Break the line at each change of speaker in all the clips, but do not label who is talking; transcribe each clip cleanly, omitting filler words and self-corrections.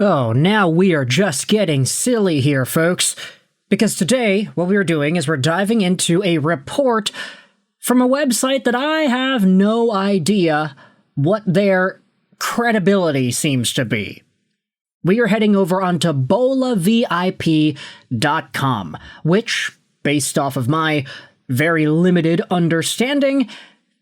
Oh, now we are just getting silly here, folks. Because today, what we are doing is we're diving into a report from a website that I have no idea what their credibility seems to be. We are heading over onto bolavip.com, which, based off of my very limited understanding,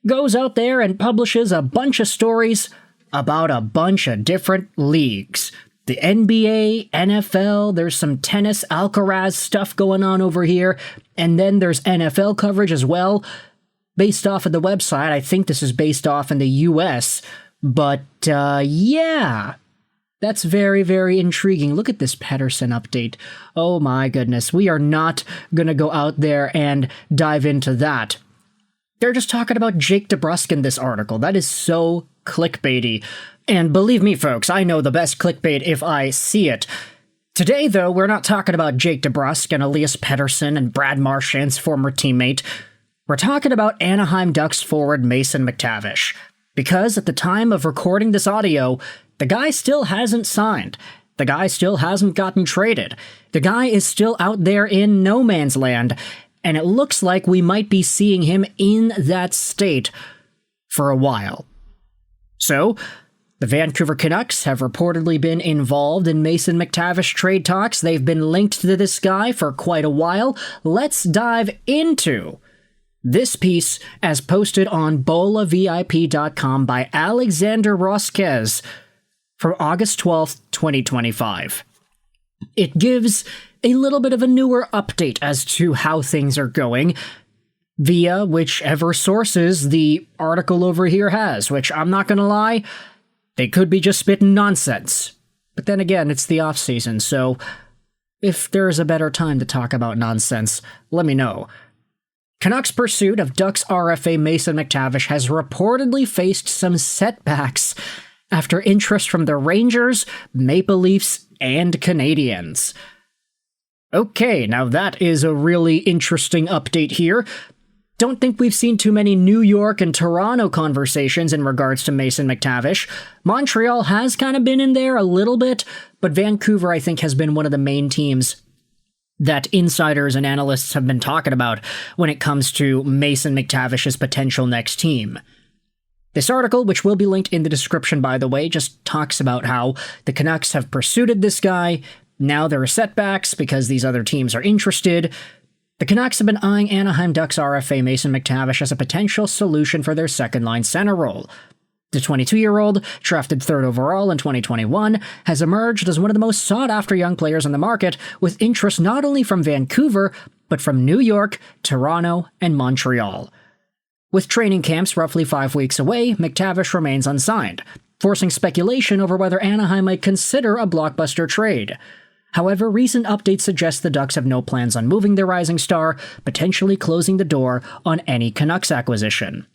goes out there and publishes a bunch of stories about a bunch of different leagues. The NBA, NFL, there's some tennis Alcaraz stuff going on over here, and then there's NFL coverage as well. Based off of the website, I think this is based off in the US, but yeah, that's very, very intriguing. Look at this Pedersen update. Oh my goodness, we are not gonna go out there and dive into that. They're just talking about Jake DeBrusk in this article. That is so clickbaity. And believe me, folks, I know the best clickbait if I see it. Today, though, we're not talking about Jake DeBrusk and Elias Pettersson and Brad Marchand's former teammate. We're talking about Anaheim Ducks forward Mason McTavish. Because at the time of recording this audio, the guy still hasn't signed. The guy still hasn't gotten traded. The guy is still out there in no man's land, and it looks like we might be seeing him in that state for a while. So, the Vancouver Canucks have reportedly been involved in Mason McTavish trade talks. They've been linked to this guy for quite a while. Let's dive into this piece as posted on bolavip.com by Alexander Rosquez from August 12th, 2025. It gives a little bit of a newer update as to how things are going via whichever sources the article over here has, which I'm not going to lie, they could be just spitting nonsense. But then again, it's the off-season, so if there's a better time to talk about nonsense, let me know. Canucks' pursuit of Ducks RFA Mason McTavish has reportedly faced some setbacks after interest from the Rangers, Maple Leafs, and Canadiens. Okay, now that is a really interesting update here. Don't think we've seen too many New York and Toronto conversations in regards to Mason McTavish. Montreal has kind of been in there a little bit, but Vancouver, I think, has been one of the main teams that insiders and analysts have been talking about when it comes to Mason McTavish's potential next team. This article, which will be linked in the description by the way, just talks about how the Canucks have pursued this guy. Now there are setbacks because these other teams are interested. The Canucks have been eyeing Anaheim Ducks RFA Mason McTavish as a potential solution for their second-line center role. The 22-year-old, drafted 3rd overall in 2021, has emerged as one of the most sought-after young players on the market, with interest not only from Vancouver, but from New York, Toronto, and Montreal. With training camps roughly 5 weeks away, McTavish remains unsigned, forcing speculation over whether Anaheim might consider a blockbuster trade. However, recent updates suggest the Ducks have no plans on moving their rising star, potentially closing the door on any Canucks acquisition.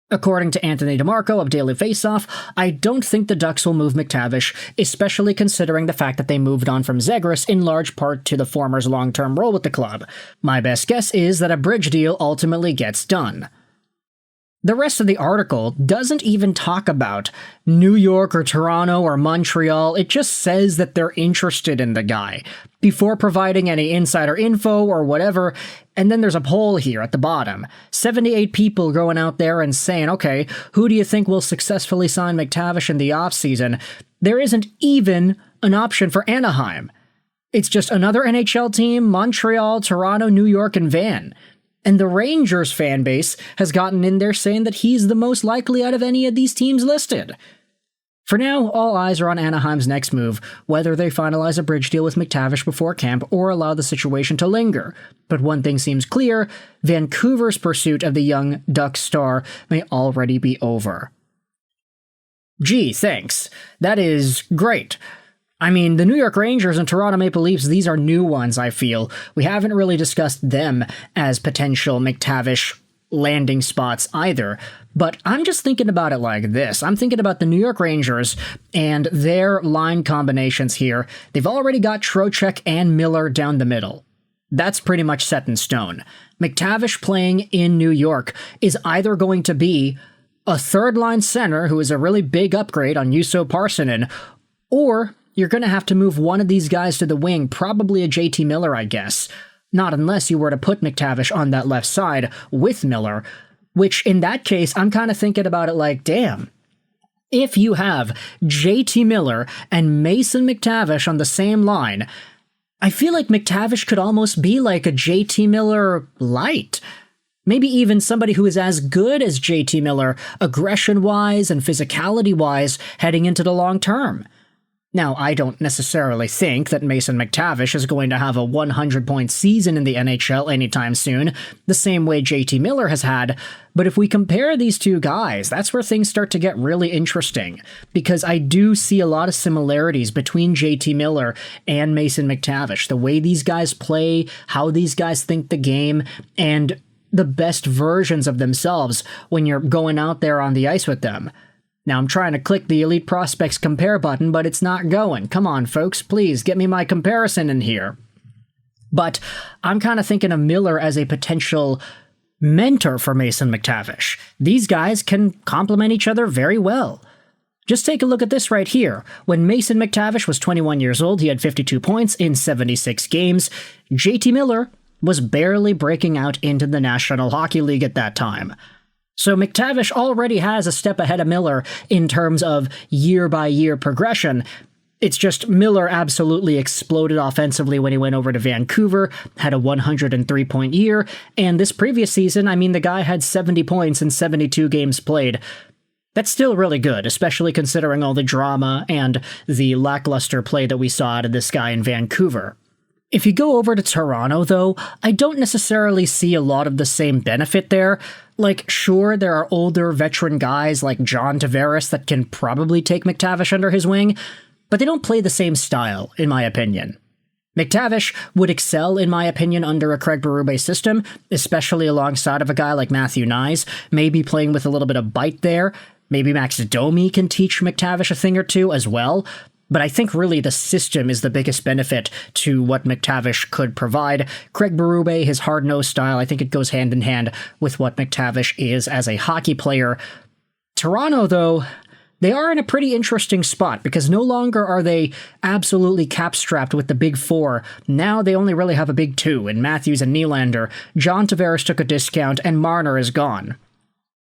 According to Anthony DeMarco of Daily Faceoff, I don't think the Ducks will move McTavish, especially considering the fact that they moved on from Zegras in large part to the former's long-term role with the club. My best guess is that a bridge deal ultimately gets done. The rest of the article doesn't even talk about New York or Toronto or Montreal. It just says that they're interested in the guy before providing any insider info or whatever. And then there's a poll here at the bottom. 78 people going out there and saying, okay, who do you think will successfully sign McTavish in the offseason? There isn't even an option for Anaheim. It's just another NHL team, Montreal, Toronto, New York, and Van. And the Rangers fan base has gotten in there saying that he's the most likely out of any of these teams listed. For now, all eyes are on Anaheim's next move, whether they finalize a bridge deal with McTavish before camp or allow the situation to linger. But one thing seems clear, Vancouver's pursuit of the young Duck star may already be over. Gee, thanks. That is great. I mean, the New York Rangers and Toronto Maple Leafs, these are new ones, I feel. We haven't really discussed them as potential McTavish landing spots either. But I'm just thinking about it like this. I'm thinking about the New York Rangers and their line combinations here. They've already got Trocheck and Miller down the middle. That's pretty much set in stone. McTavish playing in New York is either going to be a third-line center who is a really big upgrade on Juuso Parssinen, or you're going to have to move one of these guys to the wing, probably a JT Miller, I guess. Not unless you were to put McTavish on that left side with Miller, which in that case, I'm kind of thinking about it like, damn, if you have JT Miller and Mason McTavish on the same line, I feel like McTavish could almost be like a JT Miller light. Maybe even somebody who is as good as JT Miller, aggression-wise and physicality-wise, heading into the long term. Now, I don't necessarily think that Mason McTavish is going to have a 100-point season in the NHL anytime soon, the same way JT Miller has had, but if we compare these two guys, that's where things start to get really interesting, because I do see a lot of similarities between JT Miller and Mason McTavish, the way these guys play, how these guys think the game, and the best versions of themselves when you're going out there on the ice with them. Now, I'm trying to click the Elite Prospects Compare button, but it's not going. Come on, folks, please, get me my comparison in here. But I'm kind of thinking of Miller as a potential mentor for Mason McTavish. These guys can complement each other very well. Just take a look at this right here. When Mason McTavish was 21 years old, he had 52 points in 76 games. JT Miller was barely breaking out into the National Hockey League at that time. So McTavish already has a step ahead of Miller in terms of year-by-year progression. It's just Miller absolutely exploded offensively when he went over to Vancouver, had a 103-point year, and this previous season, I mean, the guy had 70 points in 72 games played. That's still really good, especially considering all the drama and the lackluster play that we saw out of this guy in Vancouver. If you go over to Toronto, though, I don't necessarily see a lot of the same benefit there. Like, sure, there are older veteran guys like John Tavares that can probably take McTavish under his wing, but they don't play the same style, in my opinion. McTavish would excel, in my opinion, under a Craig Berube system, especially alongside of a guy like Matthew Nyes, maybe playing with a little bit of bite there. Maybe Max Domi can teach McTavish a thing or two as well. But I think really the system is the biggest benefit to what McTavish could provide. Craig Berube, his hard-nosed style, I think it goes hand in hand with what McTavish is as a hockey player. Toronto, though, they are in a pretty interesting spot because no longer are they absolutely cap-strapped with the big four. Now they only really have a big two in Matthews and Nylander. John Tavares took a discount and Marner is gone.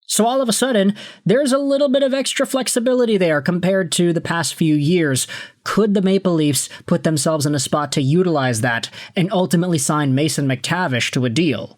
So all of a sudden, there's a little bit of extra flexibility there compared to the past few years. Could the Maple Leafs put themselves in a spot to utilize that and ultimately sign Mason McTavish to a deal?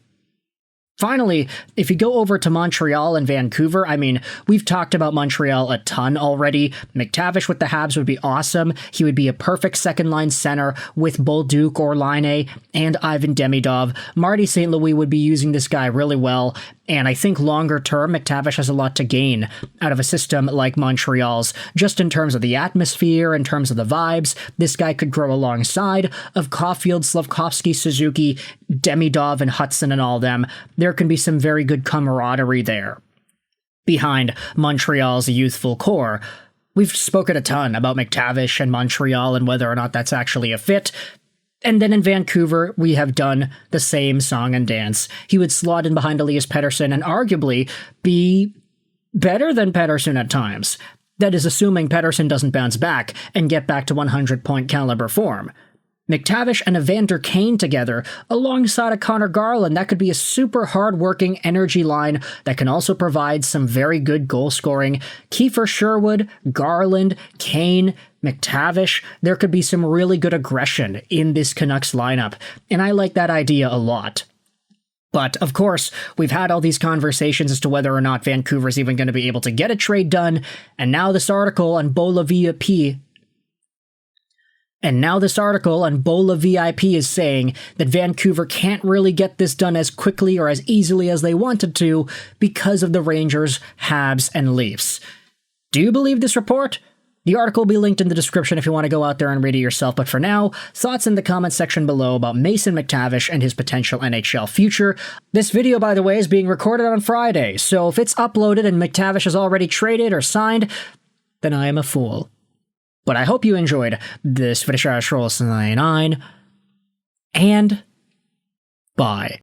Finally, if you go over to Montreal and Vancouver, I mean, we've talked about Montreal a ton already. McTavish with the Habs would be awesome. He would be a perfect second-line center with Bolduc or Laine and Ivan Demidov. Marty St. Louis would be using this guy really well, and I think longer term, McTavish has a lot to gain out of a system like Montreal's, just in terms of the atmosphere, in terms of the vibes. This guy could grow alongside of Caulfield, Slavkovsky, Suzuki, Demidov, and Hudson and all them. There can be some very good camaraderie there behind Montreal's youthful core. We've spoken a ton about McTavish and Montreal and whether or not that's actually a fit. And then in Vancouver, we have done the same song and dance. He would slot in behind Elias Pettersson and arguably be better than Pettersson at times. That is assuming Pettersson doesn't bounce back and get back to 100-point caliber form. McTavish and Evander Kane together, alongside a Connor Garland, that could be a super hard-working energy line that can also provide some very good goal-scoring. Kiefer Sherwood, Garland, Kane, McTavish, there could be some really good aggression in this Canucks lineup, and I like that idea a lot. But, of course, we've had all these conversations as to whether or not Vancouver's even going to be able to get a trade done, and now this article on Bola VIP is saying that Vancouver can't really get this done as quickly or as easily as they wanted to because of the Rangers, Habs, and Leafs. Do you believe this report? The article will be linked in the description if you want to go out there and read it yourself, but for now, thoughts in the comment section below about Mason McTavish and his potential NHL future. This video, by the way, is being recorded on Friday, so if it's uploaded and McTavish is already traded or signed, then I am a fool. But I hope you enjoyed this video, and bye.